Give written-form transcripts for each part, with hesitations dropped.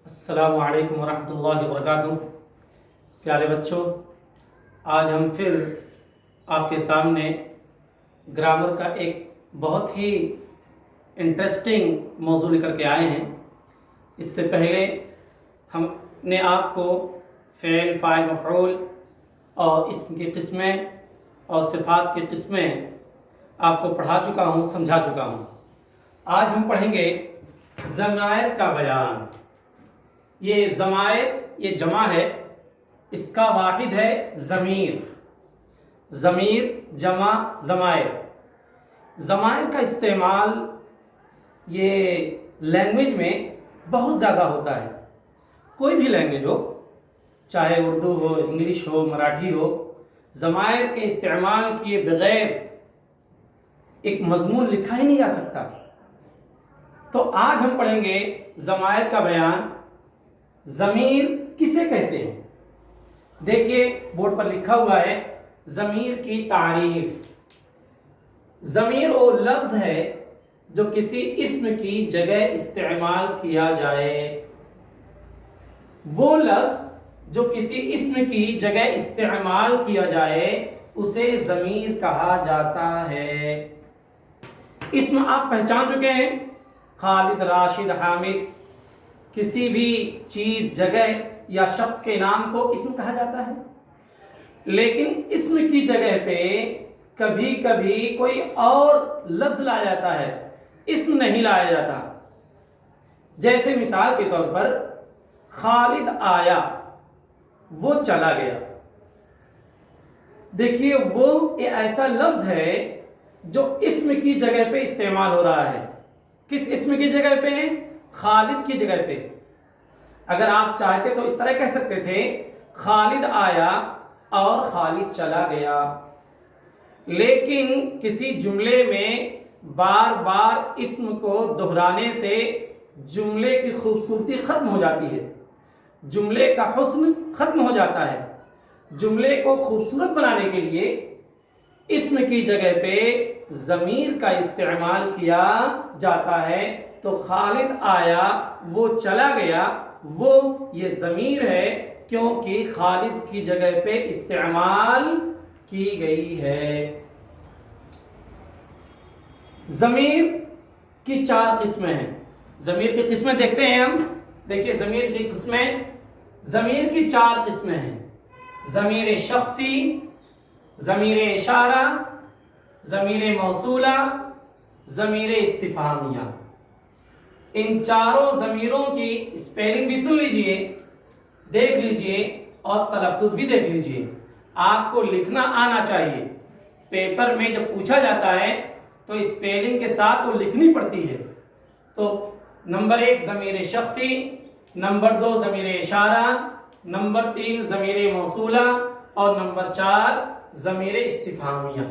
السلام علیکم ورحمۃ اللہ وبرکاتہ۔ پیارے بچوں، آج ہم پھر آپ کے سامنے گرامر کا ایک بہت ہی انٹرسٹنگ موضوع لے کر کے آئے ہیں۔ اس سے پہلے ہم نے آپ کو فعل، فاعل، مفعول اور اسم کی قسمیں اور صفات کی قسمیں آپ کو پڑھا چکا ہوں، سمجھا چکا ہوں۔ آج ہم پڑھیں گے ضمائر کا بیان۔ یہ ضمائر یہ جمع ہے، اس کا واحد ہے ضمیر۔ ضمیر جمع ضمائر۔ ضمائر کا استعمال یہ لینگویج میں بہت زیادہ ہوتا ہے۔ کوئی بھی لینگویج ہو، چاہے اردو ہو، انگلش ہو، مراٹھی ہو، ضمائر کے استعمال کیے بغیر ایک مضمون لکھا ہی نہیں جا سکتا۔ تو آج ہم پڑھیں گے ضمائر کا بیان۔ ضمیر کسے کہتے ہیں؟ دیکھیے بورڈ پر لکھا ہوا ہے ضمیر کی تعریف۔ ضمیر وہ لفظ ہے جو کسی اسم کی جگہ استعمال کیا جائے۔ وہ لفظ جو کسی اسم کی جگہ استعمال کیا جائے اسے ضمیر کہا جاتا ہے۔ اسم آپ پہچان چکے ہیں، خالد، راشد، حامد۔ کسی بھی چیز، جگہ یا شخص کے نام کو اسم کہا جاتا ہے، لیکن اسم کی جگہ پہ کبھی کبھی کوئی اور لفظ لایا جاتا ہے، اسم نہیں لایا جاتا۔ جیسے مثال کے طور پر خالد آیا، وہ چلا گیا۔ دیکھیے وہ ایسا لفظ ہے جو اسم کی جگہ پہ استعمال ہو رہا ہے۔ کس اسم کی جگہ پہ؟ خالد کی جگہ پہ۔ اگر آپ چاہتے تو اس طرح کہہ سکتے تھے خالد آیا اور خالد چلا گیا، لیکن کسی جملے میں بار بار اسم کو دہرانے سے جملے کی خوبصورتی ختم ہو جاتی ہے، جملے کا حسن ختم ہو جاتا ہے۔ جملے کو خوبصورت بنانے کے لیے اسم کی جگہ پہ ضمیر کا استعمال کیا جاتا ہے۔ تو خالد آیا، وہ چلا گیا، وہ یہ ضمیر ہے کیونکہ خالد کی جگہ پہ استعمال کی گئی ہے۔ ضمیر کی 4 قسمیں ہیں۔ ضمیر کی قسمیں دیکھتے ہیں ہم۔ دیکھیے ضمیر کی قسمیں، ضمیر کی 4 قسمیں ہیں: ضمیر شخصی، ضمیر اشارہ، ضمیر موصولہ، ضمیر استفہامیہ۔ ان چاروں ضمیروں کی اسپیلنگ بھی سن لیجئے، دیکھ لیجئے اور تلفظ بھی دیکھ لیجئے۔ آپ کو لکھنا آنا چاہیے۔ پیپر میں جب پوچھا جاتا ہے تو اسپیلنگ کے ساتھ وہ لکھنی پڑتی ہے۔ تو نمبر 1 ضمیر شخصی، نمبر 2 ضمیر اشارہ، نمبر 3 ضمیر موصولہ اور نمبر 4 ضمیر استفہامیہ۔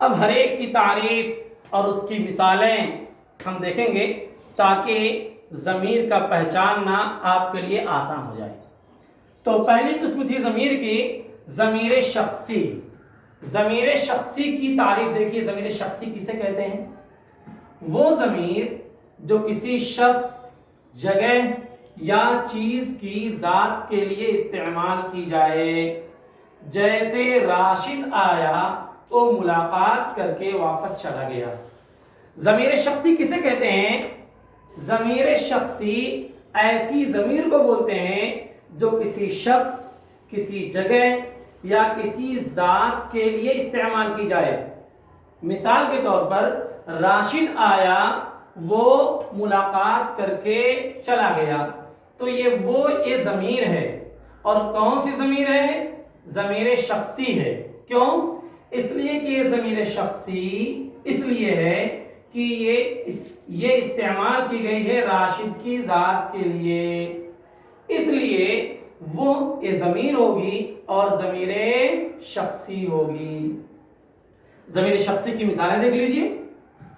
اب ہر ایک کی تعریف اور اس کی مثالیں ہم دیکھیں گے تاکہ ضمیر کا پہچاننا آپ کے لیے آسان ہو جائے۔ تو پہلی قسم تھی ضمیر کی ضمیر شخصی۔ ضمیر شخصی کی تعریف دیکھیے، ضمیر شخصی کسے کہتے ہیں؟ وہ ضمیر جو کسی شخص، جگہ یا چیز کی ذات کے لیے استعمال کی جائے۔ جیسے راشد آیا تو ملاقات کر کے واپس چلا گیا۔ ضمیر شخصی کسے کہتے ہیں؟ ضمیر شخصی ایسی ضمیر کو بولتے ہیں جو کسی شخص، کسی جگہ یا کسی ذات کے لیے استعمال کی جائے۔ مثال کے طور پر راشد آیا، وہ ملاقات کر کے چلا گیا۔ تو یہ ضمیر ہے، اور کون سی ضمیر ہے؟ ضمیر شخصی ہے۔ کیوں؟ اس لیے کہ یہ ضمیر شخصی اس لیے ہے کہ یہ استعمال کی گئی ہے راشد کی ذات کے لیے، اس لیے وہ یہ ضمیر ہوگی اور ضمیر شخصی ہوگی۔ ضمیر شخصی کی مثالیں دیکھ لیجئے: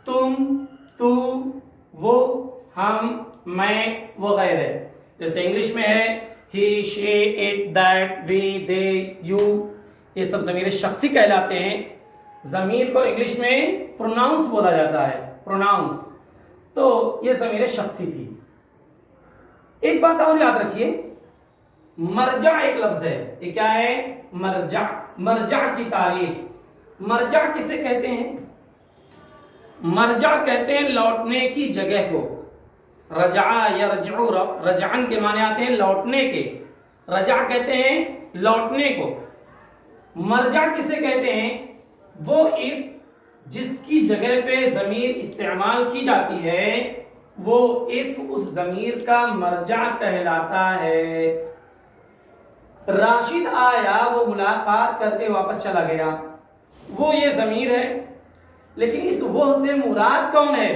تم، تو، وہ، ہم، میں وغیرہ۔ جیسے انگلش میں ہے he, she, it, that, we, they, you، یہ سب ضمیر شخصی کہلاتے ہیں۔ ضمیر کو انگلش میں پروناؤنس بولا جاتا ہے، پروناؤنس۔ تو یہ ضمیر شخصی تھی۔ ایک بات اور یاد رکھیے، مرجع ایک لفظ ہے، یہ کیا ہے؟ مرجع۔ مرجع کی تعریف، مرجع کسے کہتے ہیں؟ مرجع کہتے ہیں لوٹنے کی جگہ کو۔ رجع یرجع، رجعن کے معنی آتے ہیں لوٹنے کے، رجع کہتے ہیں لوٹنے کو۔ مرجع کسے کہتے ہیں؟ وہ اسم جس کی جگہ پہ ضمیر استعمال کی جاتی ہے، وہ اسم اس ضمیر کا مرجع کہلاتا ہے۔ راشد آیا، وہ ملاقات کر کے واپس چلا گیا، وہ یہ ضمیر ہے، لیکن اس وہ سے مراد کون ہے؟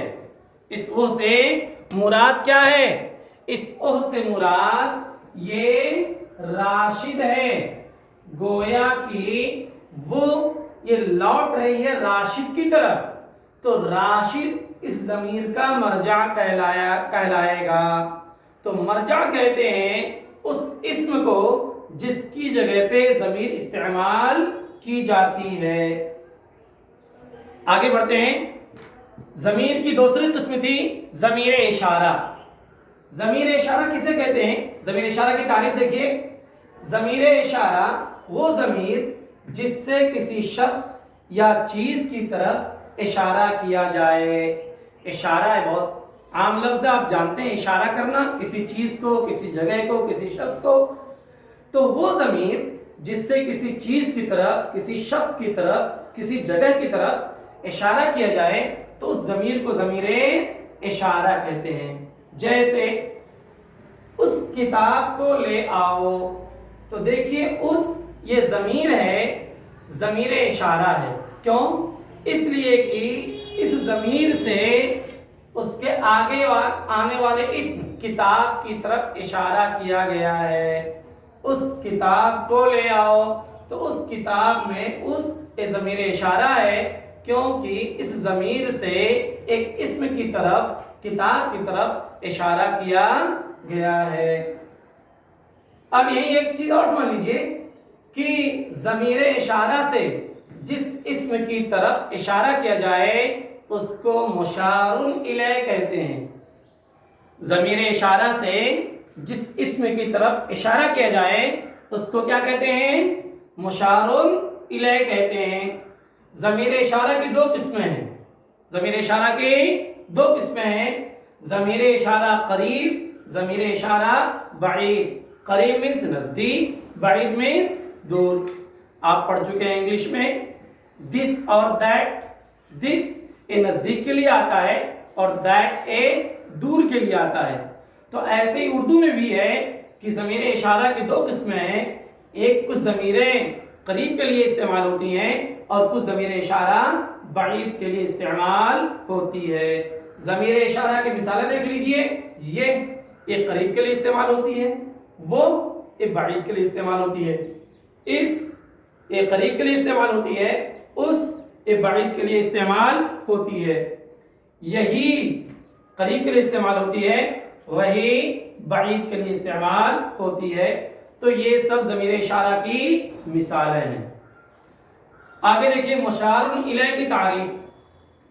اس وہ سے مراد کیا ہے؟ اس وہ سے مراد یہ راشد ہے۔ گویا کہ وہ یہ لوٹ رہی ہے راشد کی طرف، تو راشد اس ضمیر کا مرجع کہلائے گا۔ تو مرجع کہتے ہیں اس اسم کو جس کی جگہ پہ ضمیر استعمال کی جاتی ہے۔ آگے بڑھتے ہیں۔ ضمیر کی دوسری قسم تھی ضمیر اشارہ۔ ضمیر اشارہ کسے کہتے ہیں؟ ضمیر اشارہ کی تعریف دیکھیے، ضمیر اشارہ وہ ضمیر جس سے کسی شخص یا چیز کی طرف اشارہ کیا جائے۔ اشارہ ہے بہت عام لفظ ہے، آپ جانتے ہیں اشارہ کرنا کسی چیز کو، کسی جگہ کو، کسی شخص کو۔ تو وہ ضمیر جس سے کسی چیز کی طرف، کسی شخص کی طرف، کسی جگہ کی طرف اشارہ کیا جائے تو اس ضمیر کو ضمیر اشارہ کہتے ہیں۔ جیسے اس کتاب کو لے آؤ، تو دیکھیے اس یہ ضمیر ہے، ضمیر اشارہ ہے۔ کیوں؟ اس لیے کہ اس ضمیر سے اس کے آگے آنے والے اسم کتاب کی طرف اشارہ کیا گیا ہے۔ اس کتاب کو لے آؤ، تو اس کتاب میں اس ضمیر اشارہ ہے، کیونکہ اس ضمیر سے ایک اسم کی طرف، کتاب کی طرف اشارہ کیا گیا ہے۔ اب یہی ایک چیز اور سمجھ لیجئے کہ ضمیر اشارہ سے جس اسم کی طرف اشارہ کیا جائے اس کو مشار الیہ کہتے ہیں۔ ضمیر اشارہ سے جس اسم کی طرف اشارہ کیا جائے اس کو کیا کہتے ہیں؟ مشار الیہ کہتے ہیں۔ ضمیر اشارہ کی دو قسمیں ہیں، ضمیر اشارہ کی دو قسمیں ہیں، ضمیر اشارہ قریب، ضمیر اشارہ بعید۔ قریب مینس نزدیک، بعید مینس دور۔ آپ پڑھ چکے ہیں انگلش میں دس اور دیٹ۔ دس اے نزدیک کے لیے آتا ہے اور دیٹ اے دور کے لیے آتا ہے۔ تو ایسے ہی اردو میں بھی ہے کہ ضمیر اشارہ کی دو قسمیں ہیں، ایک کچھ ضمیریں قریب کے لیے استعمال ہوتی ہیں اور کچھ ضمیر اشارہ بعید کے لیے استعمال ہوتی ہے۔ ضمیر اشارہ کی مثالیں دیکھ لیجئے، یہ قریب کے لیے استعمال ہوتی ہے، وہ یہ بعید کے لیے استعمال ہوتی ہے۔ یہ قریب کے لیے استعمال ہوتی ہے، یہ بعید کے لیے استعمال ہوتی ہے۔ یہی قریب کے لیے استعمال ہوتی ہے، وہی بعید کے لیے استعمال ہوتی ہے۔ تو یہ سب ضمیر اشارہ کی مثالیں ہیں۔ آگے دیکھیے مشار الیہ کی تعریف۔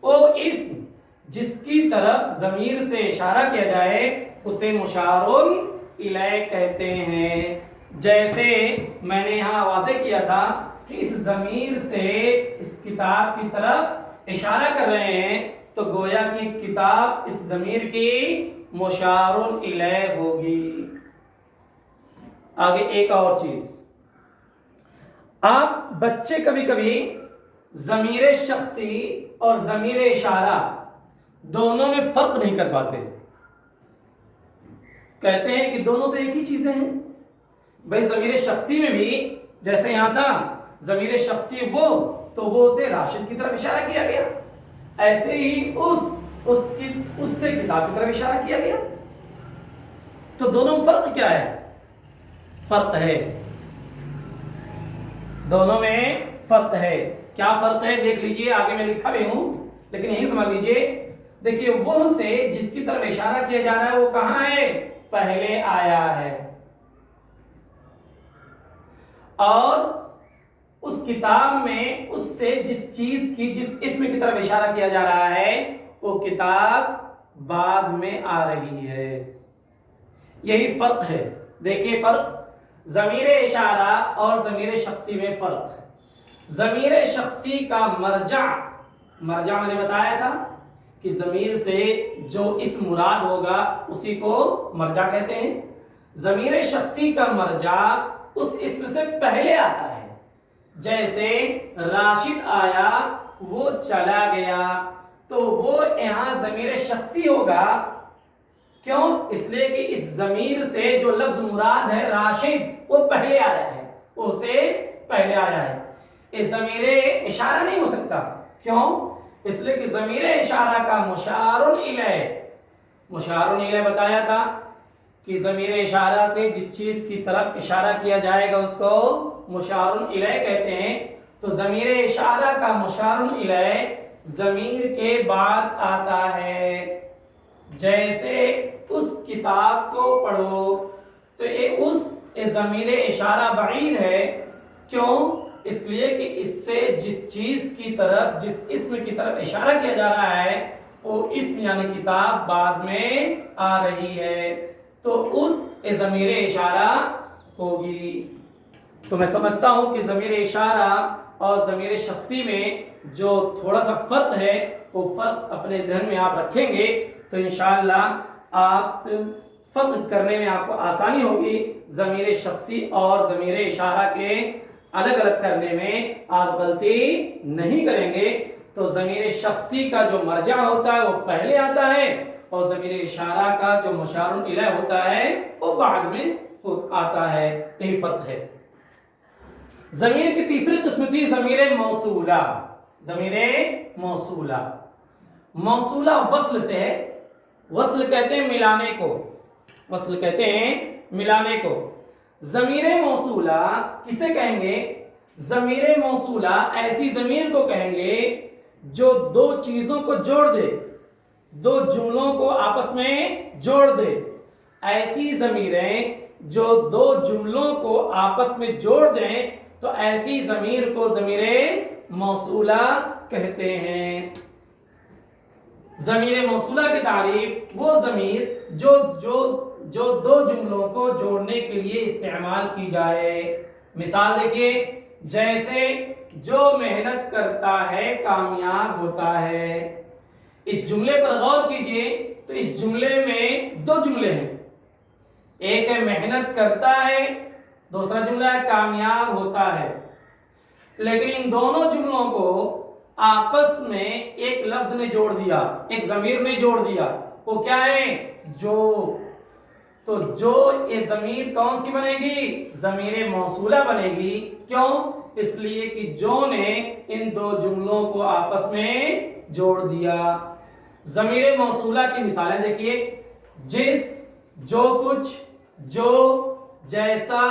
وہ اسم جس کی طرف ضمیر سے اشارہ کیا جائے اسے مشار الیہ کہتے ہیں۔ جیسے میں نے یہاں واضح کیا تھا کہ اس ضمیر سے اس کتاب کی طرف اشارہ کر رہے ہیں، تو گویا کہ کتاب اس ضمیر کی مشار الیہ ہوگی۔ آگے ایک اور چیز، آپ بچے کبھی کبھی ضمیر شخصی اور ضمیر اشارہ دونوں میں فرق نہیں کر پاتے، کہتے ہیں کہ دونوں تو ایک ہی چیزیں ہیں۔ بھائی ضمیر شخصی میں بھی جیسے یہاں تھا ضمیر شخصی وہ، تو وہ سے راشد کی طرف اشارہ کیا گیا، ایسے ہی اس سے کتاب کی طرف اشارہ کیا گیا۔ تو دونوں میں فرق کیا ہے؟ فرق ہے، دونوں میں فرق ہے۔ کیا فرق ہے دیکھ لیجئے، آگے میں لکھا بھی ہوں لیکن یہی سمجھ لیجئے۔ دیکھیے وہ سے جس کی طرف اشارہ کیا جا رہا ہے وہ کہاں ہے؟ پہلے آیا ہے، اور اس کتاب میں اس سے جس چیز کی، جس اسم کی طرف اشارہ کیا جا رہا ہے وہ کتاب بعد میں آ رہی ہے۔ یہی فرق ہے. دیکھیے فرق ضمیر اشارہ اور ضمیر شخصی میں فرق ہے. ضمیر شخصی کا مرجع میں نے بتایا تھا کہ ضمیر سے جو اسم مراد ہوگا اسی کو مرجع کہتے ہیں. ضمیر شخصی کا مرجع اس اسم سے پہلے آتا ہے. جیسے راشد آیا وہ چلا گیا تو وہ یہاں ضمیر شخصی ہوگا. کیوں؟ اس لیے کہ اس ضمیر سے جو لفظ مراد ہے راشد وہ پہلے آیا ہے، اسے پہلے آیا ہے. اس ضمیر اشارہ نہیں ہو سکتا. کیوں؟ اس لیے کہ ضمیر اشارہ کا مشار الیہ بتایا تھا کہ ضمیر اشارہ سے جس چیز کی طرف اشارہ کیا جائے گا اس کو مشار الیہ کہتے ہیں. تو ضمیر اشارہ کا مشار الیہ ضمیر کے بعد آتا ہے. جیسے اس کتاب کو پڑھو تو یہ اس ضمیر اشارہ بعید ہے. کیوں؟ اس لیے کہ اس سے جس چیز کی طرف جس اسم کی طرف اشارہ کیا جا رہا ہے وہ اسم یعنی کتاب بعد میں آ رہی ہے تو اس ضمیر اشارہ ہوگی. تو میں سمجھتا ہوں کہ ضمیر اشارہ اور ضمیر شخصی میں جو تھوڑا سا فرق ہے وہ فرق اپنے ذہن میں آپ رکھیں گے تو انشاءاللہ آپ فرق کرنے میں آپ کو آسانی ہوگی. ضمیر شخصی اور ضمیر اشارہ کے الگ الگ کرنے میں آپ غلطی نہیں کریں گے. تو ضمیر شخصی کا جو مرجع ہوتا ہے وہ پہلے آتا ہے اور ضمیر اشارہ کا جو مشار الیہ ہوتا ہے وہ بعد میں آتا ہے. یہی فرق ہے. ضمیر کی تیسری قسم تھی ضمیر موصولہ. ضمیر موصولہ وصل سے ہے. وصل کہتے ہیں ملانے کو. وصل کہتے ہیں ملانے کو. ضمیر موصولہ کسے کہیں گے؟ ضمیر موصولہ ایسی ضمیر کو کہیں گے جو دو چیزوں کو جوڑ دے، دو جملوں کو آپس میں جوڑ دے. ایسی ضمیریں جو دو جملوں کو آپس میں جوڑ دیں تو ایسی ضمیر کو ضمیر موصولہ کہتے ہیں. ضمیر موصولہ کی تعریف وہ ضمیر جو دو جملوں کو جوڑنے کے لیے استعمال کی جائے. مثال دیکھیے جیسے جو محنت کرتا ہے کامیاب ہوتا ہے. اس جملے پر غور کیجئے تو اس جملے میں دو جملے ہیں. ایک ہے محنت کرتا ہے، دوسرا جملہ ہے کامیاب ہوتا ہے. لیکن ان دونوں جملوں کو آپس میں ایک لفظ نے جوڑ دیا، ایک ضمیر نے جوڑ دیا. وہ کیا ہے؟ جو. تو جو یہ ضمیر کون سی بنے گی؟ ضمیر موصولہ بنے گی. کیوں؟ اس لیے کہ جو نے ان دو جملوں کو آپس میں جوڑ دیا. ضمیر موصولہ کی مثالیں دیکھیے جس، جو کچھ، جو، جیسا،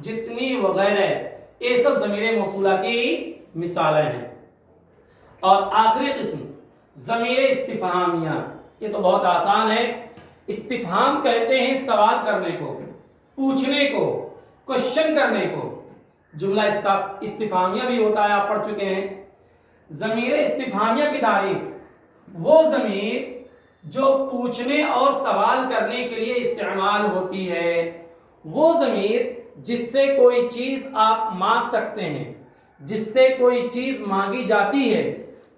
جتنی وغیرہ. یہ سب ضمیر موصولہ کی مثالیں ہیں. اور آخری قسم ضمیر استفہامیہ. یہ تو بہت آسان ہے. استفہام کہتے ہیں سوال کرنے کو، پوچھنے کو، کوشچن کرنے کو. جملہ استفہامیہ بھی ہوتا ہے، آپ پڑھ چکے ہیں. ضمیر استفہامیہ کی تعریف وہ ضمیر جو پوچھنے اور سوال کرنے کے لیے استعمال ہوتی ہے. وہ ضمیر جس سے کوئی چیز آپ مانگ سکتے ہیں، جس سے کوئی چیز مانگی جاتی ہے،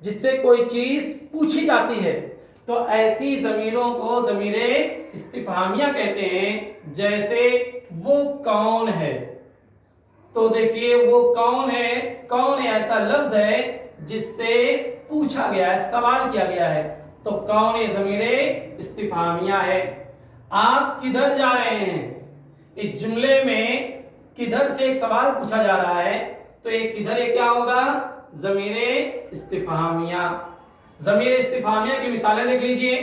جس سے کوئی چیز پوچھی جاتی ہے تو ایسی ضمیروں کو ضمیر استفہامیہ کہتے ہیں. جیسے وہ کون ہے. تو دیکھیے وہ کون ہے، کون ایسا لفظ ہے جس سے پوچھا گیا ہے، سوال کیا گیا ہے تو کون ضمیر استفہامیہ ہے. آپ کدھر جا رہے ہیں؟ اس جملے میں کدھر سے ایک سوال پوچھا جا رہا ہے تو یہ کدھر کیا ہوگا؟ ضمیر استفہامیہ. ضمیر استفہامیہ کی مثالیں دیکھ لیجئے.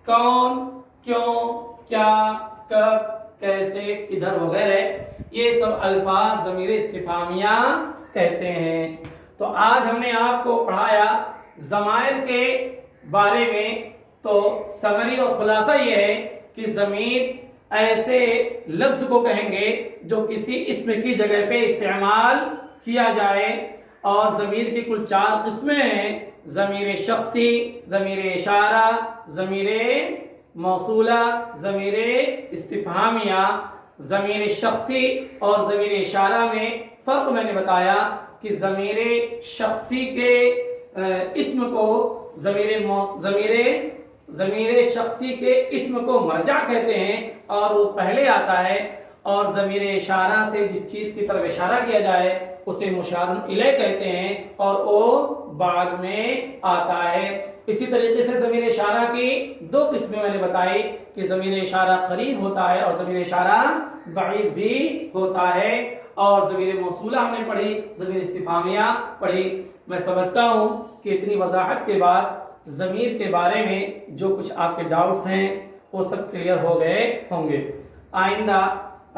کون، کیوں، کیا، کب، کیسے، کدھر وغیرہ. یہ سب الفاظ ضمیر استفہامیہ کہتے ہیں. تو آج ہم نے آپ کو پڑھایا ضمائر کے بارے میں. تو سمری اور خلاصہ یہ ہے کہ ضمیر ایسے لفظ کو کہیں گے جو کسی اسم کی جگہ پہ استعمال کیا جائے. اور ضمیر کی کل 4 قسمیں ہیں: ضمیر شخصی، ضمیر اشارہ، ضمیر موصولہ، ضمیر استفہامیہ، ضمیر شخصی اور ضمیر اشارہ میں فرق میں نے بتایا کہ ضمیر شخصی کے اسم کو ضمیر شخصی کے اسم کو مرجع کہتے ہیں اور وہ پہلے آتا ہے، اور ضمیر اشارہ سے جس چیز کی طرف اشارہ کیا جائے اسے مشار الیہ کہتے ہیں اور وہ بعد میں آتا ہے۔ اسی طریقے سے ضمیر اشارہ کی دو قسمیں میں نے بتائی کہ ضمیر اشارہ قریب ہوتا ہے اور ضمیر اشارہ بعید بھی ہوتا ہے، اور ضمیر موصولہ ہم نے پڑھی، ضمیر استفہامیہ پڑھی۔ میں سمجھتا ہوں کہ اتنی وضاحت کے بعد ضمیر کے بارے میں جو کچھ آپ کے ڈاؤٹس ہیں وہ سب کلیئر ہو گئے ہوں گے۔ آئندہ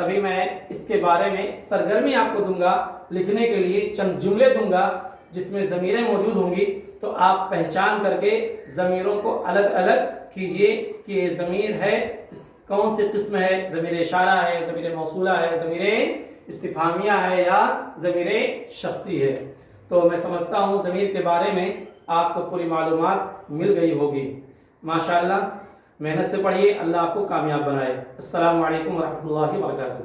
ابھی میں اس کے بارے میں سرگرمی آپ کو دوں گا، لکھنے کے لیے چند جملے دوں گا جس میں ضمیریں موجود ہوں گی، تو آپ پہچان کر کے ضمیروں کو الگ الگ کیجئے کہ یہ ضمیر ہے، کون سی قسم ہے، ضمیر اشارہ ہے، ضمیر موصولہ ہے، ضمیر استفہامیہ ہے یا ضمیر شخصی ہے۔ تو میں سمجھتا ہوں ضمیر کے بارے میں آپ کو پوری معلومات مل گئی ہوگی۔ ماشاءاللہ محنت سے پڑھیے، اللہ آپ کو کامیاب بنائے۔ السلام علیکم ورحمۃ اللہ وبرکاتہ۔